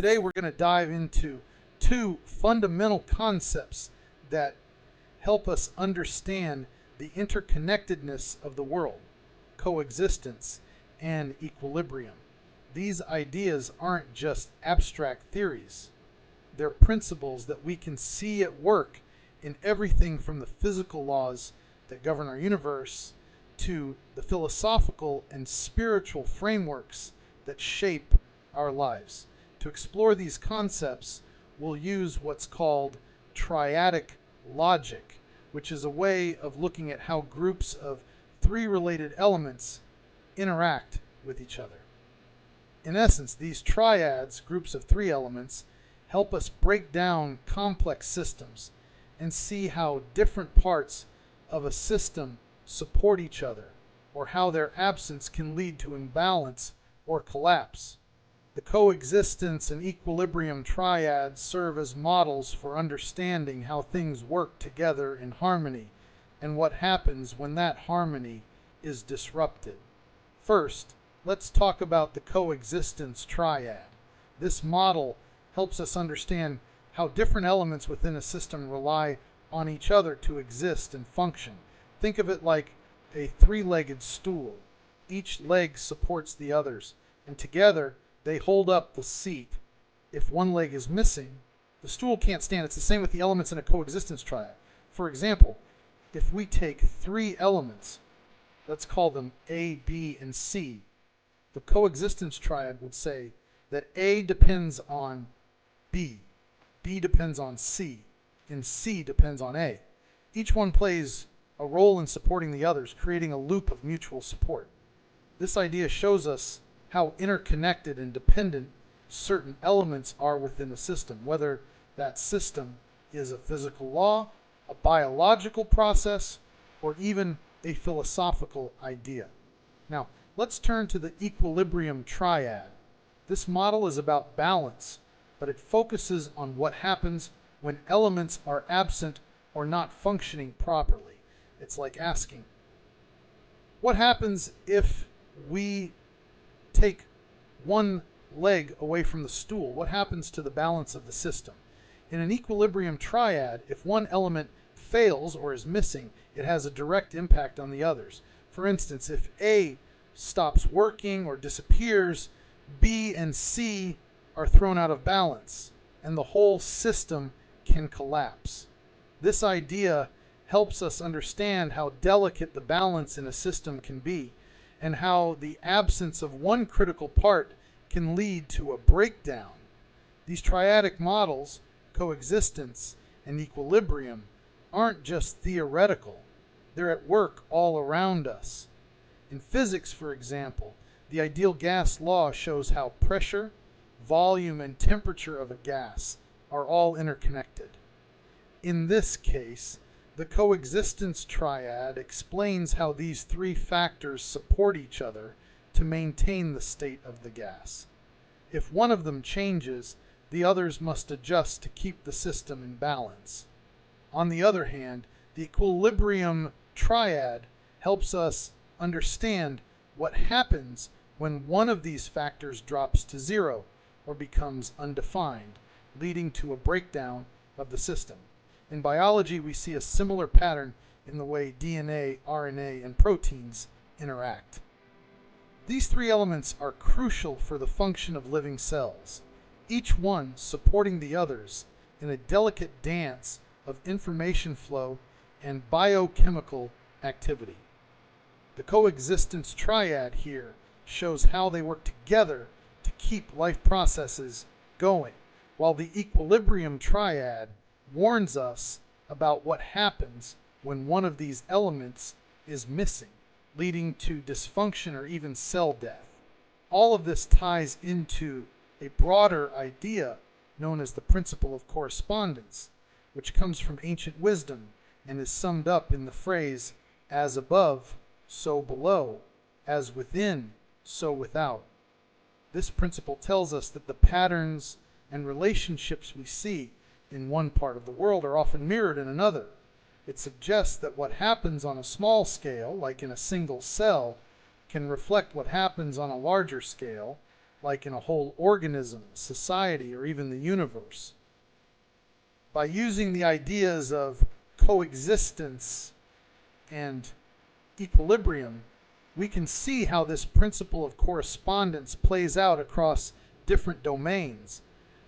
Today we're going to dive into two fundamental concepts that help us understand the interconnectedness of the world: coexistence and equilibrium. These ideas aren't just abstract theories. They're principles that we can see at work in everything from the physical laws that govern our universe to the philosophical and spiritual frameworks that shape our lives. To explore these concepts, we'll use what's called triadic logic, which is a way of looking at how groups of three related elements interact with each other. In essence, these triads, groups of three elements, help us break down complex systems and see how different parts of a system support each other, or how their absence can lead to imbalance or collapse. The coexistence and equilibrium triads serve as models for understanding how things work together in harmony and what happens when that harmony is disrupted. First, let's talk about the coexistence triad. This model helps us understand how different elements within a system rely on each other to exist and function. Think of it like a three-legged stool. Each leg supports the others, and together they hold up the seat. If one leg is missing, the stool can't stand. It's the same with the elements in a coexistence triad. For example, if we take three elements, let's call them A, B, and C, the coexistence triad would say that A depends on B, B depends on C, and C depends on A. Each one plays a role in supporting the others, creating a loop of mutual support. This idea shows us how interconnected and dependent certain elements are within a system, whether that system is a physical law, a biological process, or even a philosophical idea. Now, let's turn to the equilibrium triad. This model is about balance, but it focuses on what happens when elements are absent or not functioning properly. It's like asking, what happens if we take one leg away from the stool? What happens to the balance of the system? In an equilibrium triad, if one element fails or is missing, it has a direct impact on the others. For instance, if A stops working or disappears, B and C are thrown out of balance, and the whole system can collapse. This idea helps us understand how delicate the balance in a system can be, and how the absence of one critical part can lead to a breakdown. These triadic models, coexistence and equilibrium, aren't just theoretical. They're at work all around us. In physics, for example, the ideal gas law shows how pressure, volume, and temperature of a gas are all interconnected. In this case, the coexistence triad explains how these three factors support each other to maintain the state of the gas. If one of them changes, the others must adjust to keep the system in balance. On the other hand, the equilibrium triad helps us understand what happens when one of these factors drops to zero or becomes undefined, leading to a breakdown of the system. In biology, we see a similar pattern in the way DNA, RNA, and proteins interact. These three elements are crucial for the function of living cells, each one supporting the others in a delicate dance of information flow and biochemical activity. The coexistence triad here shows how they work together to keep life processes going, while the equilibrium triad warns us about what happens when one of these elements is missing, leading to dysfunction or even cell death. All of this ties into a broader idea known as the principle of correspondence, which comes from ancient wisdom and is summed up in the phrase, as above, so below, as within, so without. This principle tells us that the patterns and relationships we see in one part of the world are often mirrored in another. It suggests that what happens on a small scale, like in a single cell, can reflect what happens on a larger scale, like in a whole organism, society, or even the universe. By using the ideas of coexistence and equilibrium, we can see how this principle of correspondence plays out across different domains.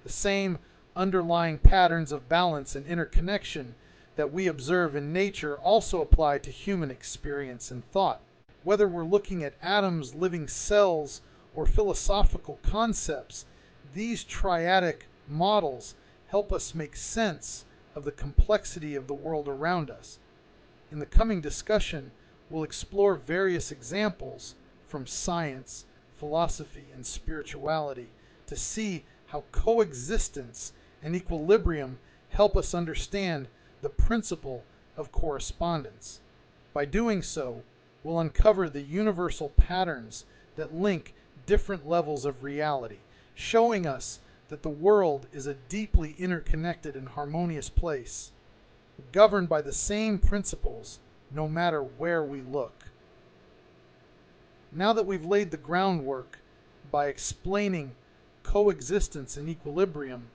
The same underlying patterns of balance and interconnection that we observe in nature also apply to human experience and thought. Whether we're looking at atoms, living cells, or philosophical concepts, these triadic models help us make sense of the complexity of the world around us. In the coming discussion, we'll explore various examples from science, philosophy, and spirituality to see how coexistence and equilibrium help us understand the principle of correspondence. By doing so, we'll uncover the universal patterns that link different levels of reality, showing us that the world is a deeply interconnected and harmonious place, governed by the same principles no matter where we look. Now that we've laid the groundwork by explaining coexistence and equilibrium,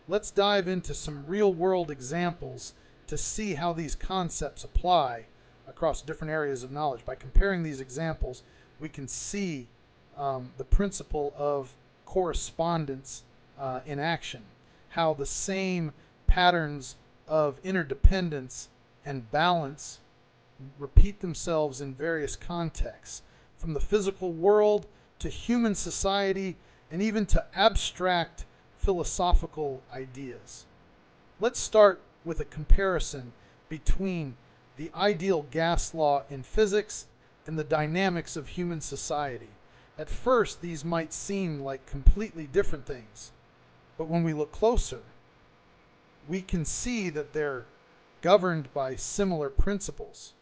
let's dive into some real-world examples to see how these concepts apply across different areas of knowledge. By comparing these examples, we can see the principle of correspondence in action, how the same patterns of interdependence and balance repeat themselves in various contexts, from the physical world to human society and even to abstract philosophical ideas. Let's start with a comparison between the ideal gas law in physics and the dynamics of human society. At first, these might seem like completely different things, but when we look closer, we can see that they're governed by similar principles.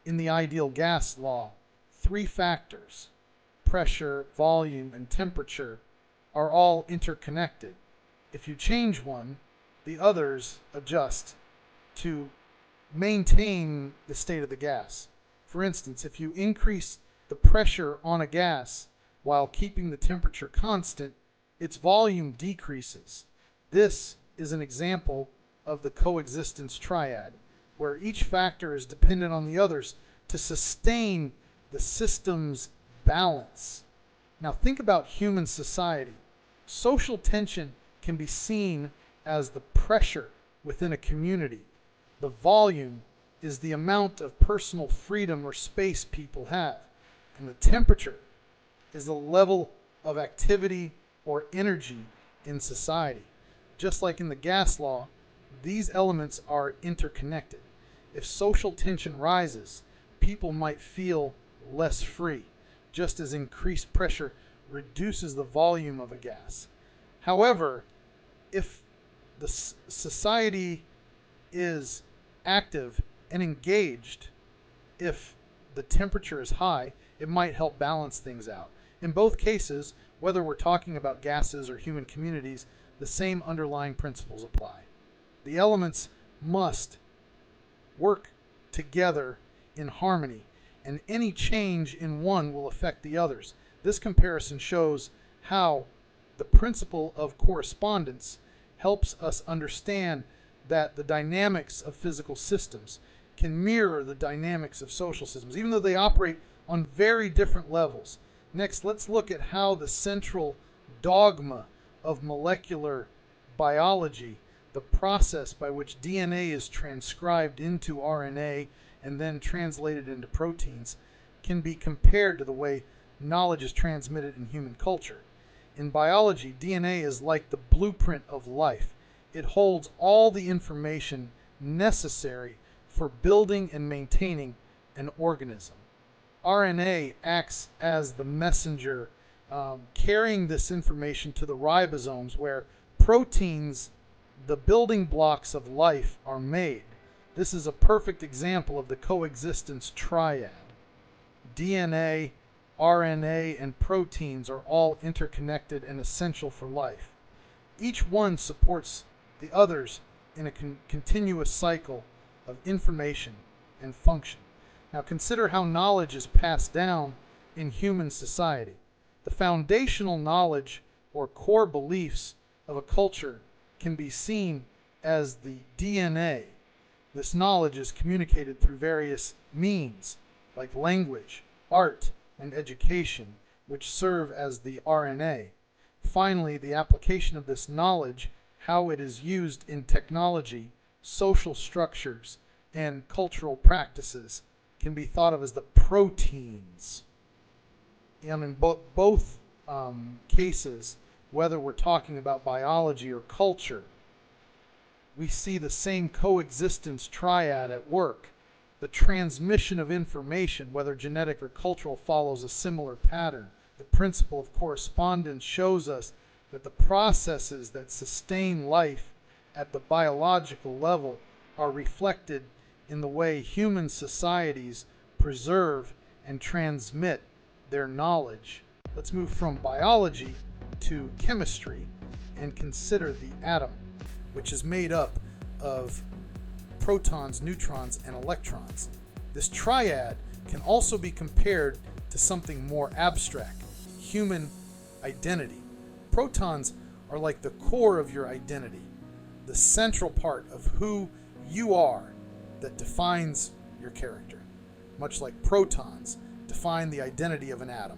In the ideal gas law, three factors, pressure, volume, and temperature, are all interconnected. If you change one, the others adjust to maintain the state of the gas. For instance, if you increase the pressure on a gas while keeping the temperature constant, its volume decreases. This is an example of the coexistence triad, where each factor is dependent on the others to sustain the system's balance. Now think about human society. Social tension can be seen as the pressure within a community. The volume is the amount of personal freedom or space people have. And the temperature is the level of activity or energy in society. Just like in the gas law, these elements are interconnected. If social tension rises, people might feel less free, just as increased pressure reduces the volume of a gas. However, if the society is active and engaged, if the temperature is high, it might help balance things out. In both cases, whether we're talking about gases or human communities, the same underlying principles apply. The elements must work together in harmony, and any change in one will affect the others. This comparison shows how the principle of correspondence helps us understand that the dynamics of physical systems can mirror the dynamics of social systems, even though they operate on very different levels. Next, let's look at how the central dogma of molecular biology, the process by which DNA is transcribed into RNA and then translated into proteins, can be compared to the way knowledge is transmitted in human culture. In biology, DNA is like the blueprint of life. It holds all the information necessary for building and maintaining an organism. RNA acts as the messenger, carrying this information to the ribosomes, where proteins, the building blocks of life, are made. This is a perfect example of the coexistence triad. DNA, RNA, and proteins are all interconnected and essential for life. Each one supports the others in a continuous cycle of information and function. Now consider how knowledge is passed down in human society. The foundational knowledge or core beliefs of a culture can be seen as the DNA. This knowledge is communicated through various means, like language, art, and education, which serve as the RNA. Finally, the application of this knowledge, how it is used in technology, social structures, and cultural practices, can be thought of as the proteins. And in both cases, whether we're talking about biology or culture, we see the same coexistence triad at work. The transmission of information, whether genetic or cultural, follows a similar pattern. The principle of correspondence shows us that the processes that sustain life at the biological level are reflected in the way human societies preserve and transmit their knowledge. Let's move from biology to chemistry and consider the atom, which is made up of protons, neutrons, and electrons. This triad can also be compared to something more abstract, human identity. Protons are like the core of your identity, the central part of who you are that defines your character, much like protons define the identity of an atom.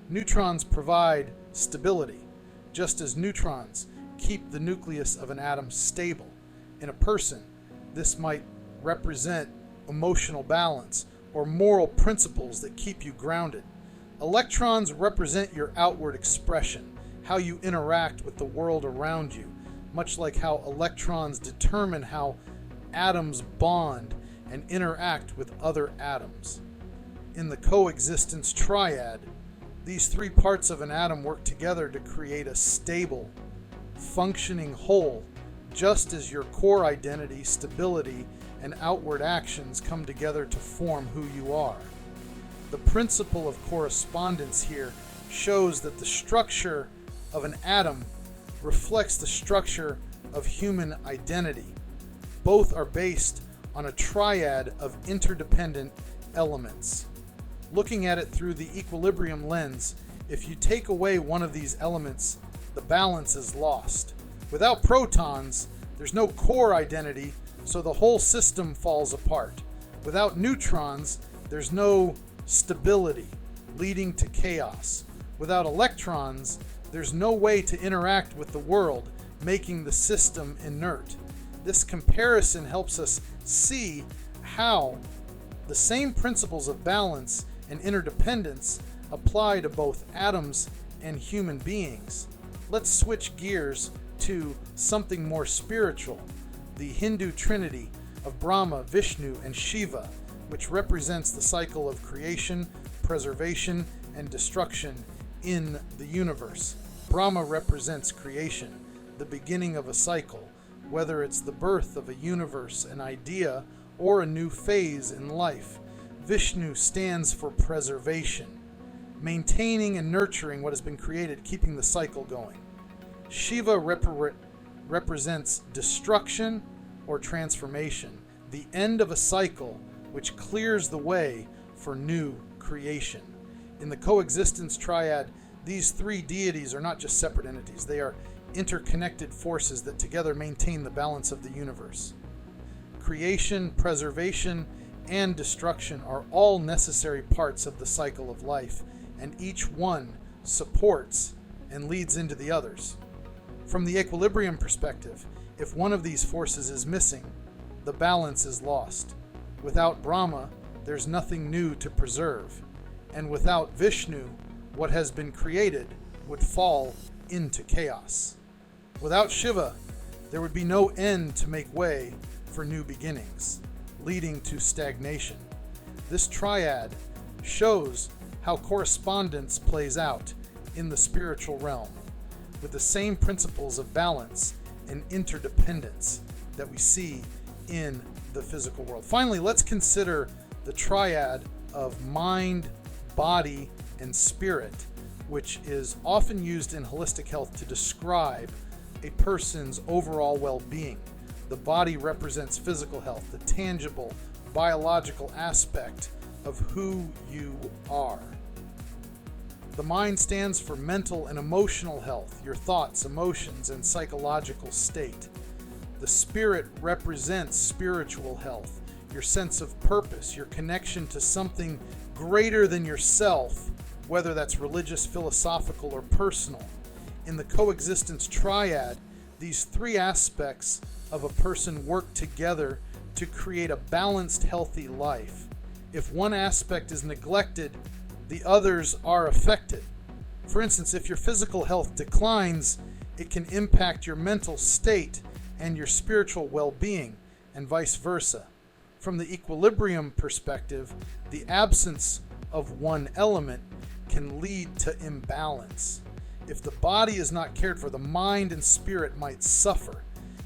Neutrons provide stability, just as neutrons keep the nucleus of an atom stable. In a person, this might represent emotional balance or moral principles that keep you grounded. Electrons represent your outward expression, how you interact with the world around you, much like how electrons determine how atoms bond and interact with other atoms. In the coexistence triad, these three parts of an atom work together to create a stable, functioning whole, just as your core identity, stability, and outward actions come together to form who you are. The principle of correspondence here shows that the structure of an atom reflects the structure of human identity. Both are based on a triad of interdependent elements. Looking at it through the equilibrium lens, if you take away one of these elements, the balance is lost. Without protons, there's no core identity, so the whole system falls apart. Without neutrons, there's no stability, leading to chaos. Without electrons, there's no way to interact with the world, making the system inert. This comparison helps us see how the same principles of balance and interdependence apply to both atoms and human beings. Let's switch gears to something more spiritual, the Hindu trinity of Brahma, Vishnu, and Shiva, which represents the cycle of creation, preservation, and destruction in the universe. Brahma represents creation, the beginning of a cycle, whether it's the birth of a universe, an idea, or a new phase in life. Vishnu stands for preservation, maintaining and nurturing what has been created, keeping the cycle going. Shiva represents destruction or transformation, the end of a cycle which clears the way for new creation. In the coexistence triad, these three deities are not just separate entities, they are interconnected forces that together maintain the balance of the universe. Creation, preservation, and destruction are all necessary parts of the cycle of life, and each one supports and leads into the others. From the equilibrium perspective, if one of these forces is missing, the balance is lost. Without Brahma, there's nothing new to preserve, and without Vishnu, what has been created would fall into chaos. Without Shiva, there would be no end to make way for new beginnings, leading to stagnation. This triad shows how correspondence plays out in the spiritual realm, with the same principles of balance and interdependence that we see in the physical world. Finally, let's consider the triad of mind, body, and spirit, which is often used in holistic health to describe a person's overall well-being. The body represents physical health, the tangible, biological aspect of who you are. The mind stands for mental and emotional health, your thoughts, emotions, and psychological state. The spirit represents spiritual health, your sense of purpose, your connection to something greater than yourself, whether that's religious, philosophical, or personal. In the Coexistence Triad, these three aspects of a person work together to create a balanced, healthy life. If one aspect is neglected, the others are affected. For instance, if your physical health declines, it can impact your mental state and your spiritual well-being, and vice versa. From the equilibrium perspective, the absence of one element can lead to imbalance. If the body is not cared for, the mind and spirit might suffer.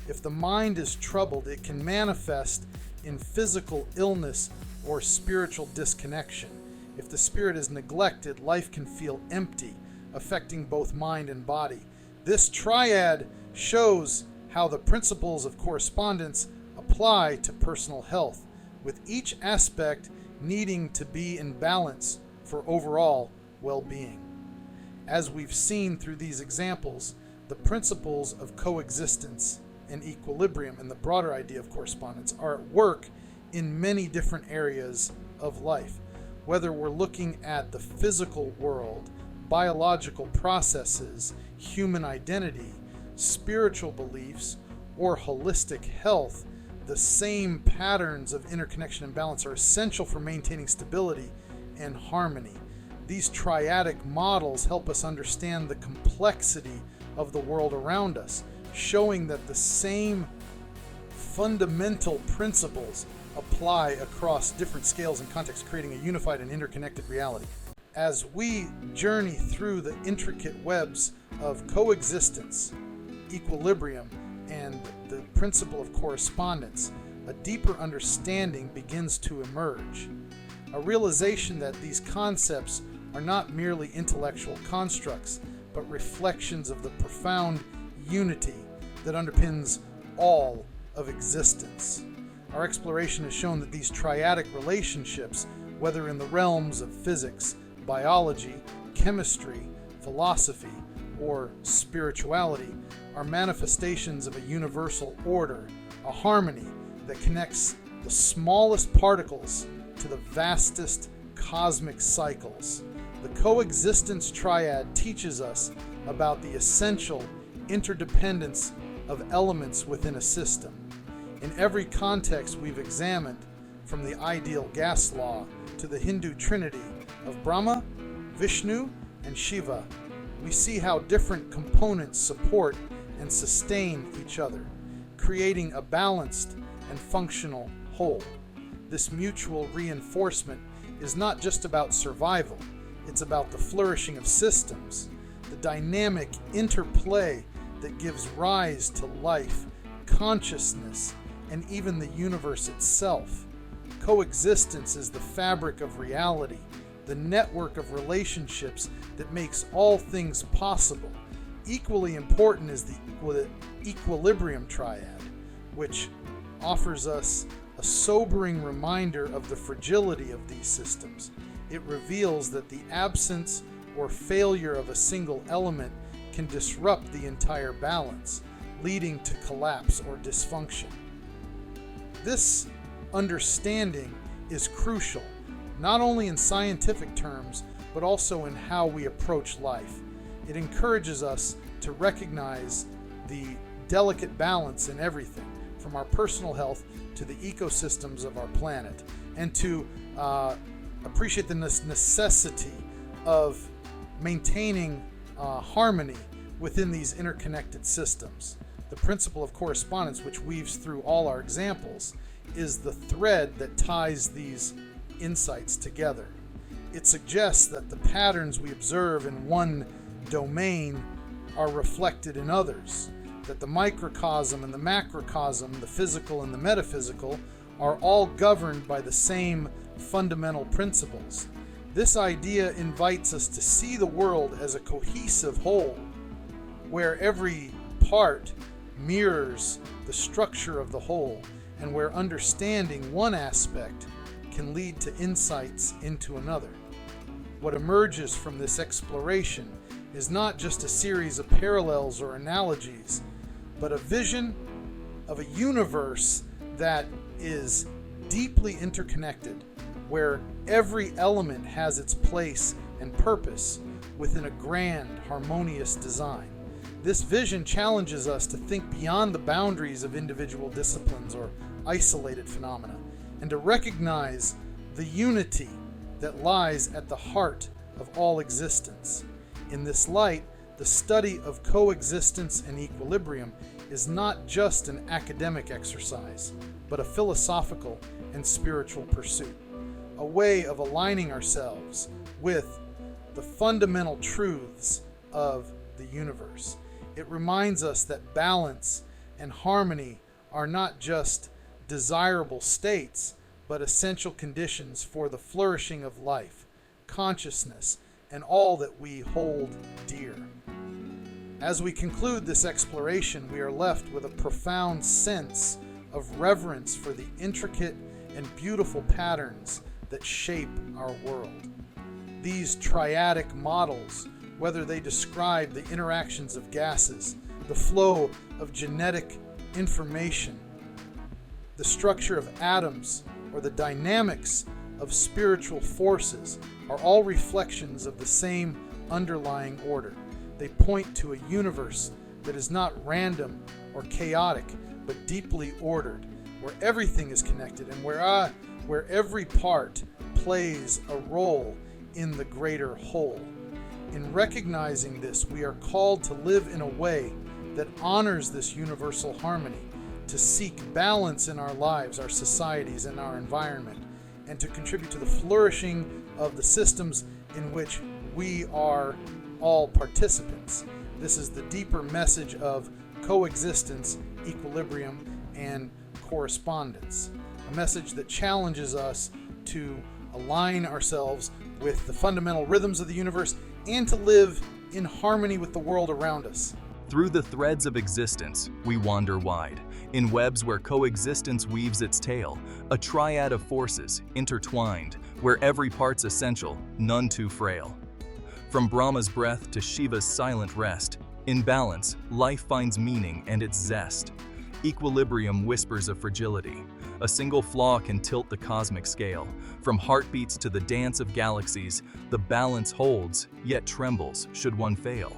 If the mind is troubled, it can manifest in physical illness or spiritual disconnection. If the spirit is neglected, life can feel empty, affecting both mind and body. This triad shows how the principles of correspondence apply to personal health, with each aspect needing to be in balance for overall well-being. As we've seen through these examples, the principles of coexistence and equilibrium and the broader idea of correspondence are at work in many different areas of life. Whether we're looking at the physical world, biological processes, human identity, spiritual beliefs, or holistic health, the same patterns of interconnection and balance are essential for maintaining stability and harmony. These triadic models help us understand the complexity of the world around us, showing that the same fundamental principles apply across different scales and contexts, creating a unified and interconnected reality. As we journey through the intricate webs of coexistence, equilibrium, and the principle of correspondence, a deeper understanding begins to emerge. A realization that these concepts are not merely intellectual constructs, but reflections of the profound unity that underpins all of existence. Our exploration has shown that these triadic relationships, whether in the realms of physics, biology, chemistry, philosophy, or spirituality, are manifestations of a universal order, a harmony that connects the smallest particles to the vastest cosmic cycles. The Coexistence Triad teaches us about the essential interdependence of elements within a system. In every context we've examined, from the ideal gas law to the Hindu trinity of Brahma, Vishnu, and Shiva, we see how different components support and sustain each other, creating a balanced and functional whole. This mutual reinforcement is not just about survival, it's about the flourishing of systems, the dynamic interplay that gives rise to life, consciousness, and even the universe itself. Coexistence is the fabric of reality, the network of relationships that makes all things possible. Equally important is the equilibrium triad, which offers us a sobering reminder of the fragility of these systems. It reveals that the absence or failure of a single element can disrupt the entire balance, leading to collapse or dysfunction. This understanding is crucial, not only in scientific terms, but also in how we approach life. It encourages us to recognize the delicate balance in everything, from our personal health to the ecosystems of our planet, and to appreciate the necessity of maintaining harmony within these interconnected systems. The principle of correspondence, which weaves through all our examples, is the thread that ties these insights together. It suggests that the patterns we observe in one domain are reflected in others, that the microcosm and the macrocosm, the physical and the metaphysical, are all governed by the same fundamental principles. This idea invites us to see the world as a cohesive whole, where every part mirrors the structure of the whole, and where understanding one aspect can lead to insights into another. What emerges from this exploration is not just a series of parallels or analogies, but a vision of a universe that is deeply interconnected, where every element has its place and purpose within a grand, harmonious design. This vision challenges us to think beyond the boundaries of individual disciplines or isolated phenomena, and to recognize the unity that lies at the heart of all existence. In this light, the study of coexistence and equilibrium is not just an academic exercise, but a philosophical and spiritual pursuit, a way of aligning ourselves with the fundamental truths of the universe. It reminds us that balance and harmony are not just desirable states, but essential conditions for the flourishing of life, consciousness, and all that we hold dear. As we conclude this exploration, we are left with a profound sense of reverence for the intricate and beautiful patterns that shape our world. These triadic models, whether they describe the interactions of gases, the flow of genetic information, the structure of atoms, or the dynamics of spiritual forces, are all reflections of the same underlying order. They point to a universe that is not random or chaotic, but deeply ordered, where everything is connected and where every part plays a role in the greater whole. In recognizing this, we are called to live in a way that honors this universal harmony, to seek balance in our lives, our societies, and our environment, and to contribute to the flourishing of the systems in which we are all participants. This is the deeper message of coexistence, equilibrium, and correspondence, a message that challenges us to align ourselves with the fundamental rhythms of the universe and to live in harmony with the world around us. Through the threads of existence, we wander wide, in webs where coexistence weaves its tale, a triad of forces, intertwined, where every part's essential, none too frail. From Brahma's breath to Shiva's silent rest, in balance, life finds meaning and its zest. Equilibrium whispers of fragility. A single flaw can tilt the cosmic scale. From heartbeats to the dance of galaxies, the balance holds, yet trembles should one fail.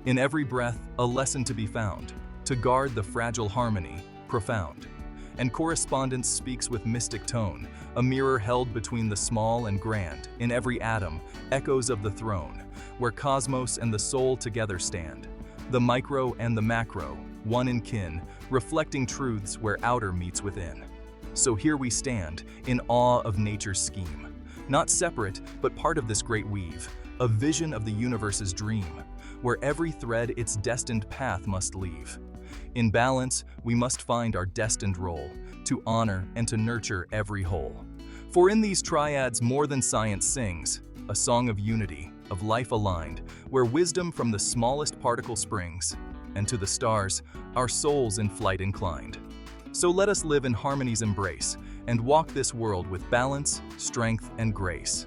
In every breath, a lesson to be found, to guard the fragile harmony, profound. And correspondence speaks with mystic tone, a mirror held between the small and grand, in every atom, echoes of the throne, where cosmos and the soul together stand. The micro and the macro, one in kin, reflecting truths where outer meets within. So here we stand, in awe of nature's scheme, not separate, but part of this great weave, a vision of the universe's dream, where every thread its destined path must leave. In balance, we must find our destined role, to honor and to nurture every whole. For in these triads more than science sings, a song of unity, of life aligned, where wisdom from the smallest particle springs, and to the stars, our souls in flight inclined. So let us live in harmony's embrace, and walk this world with balance, strength, and grace.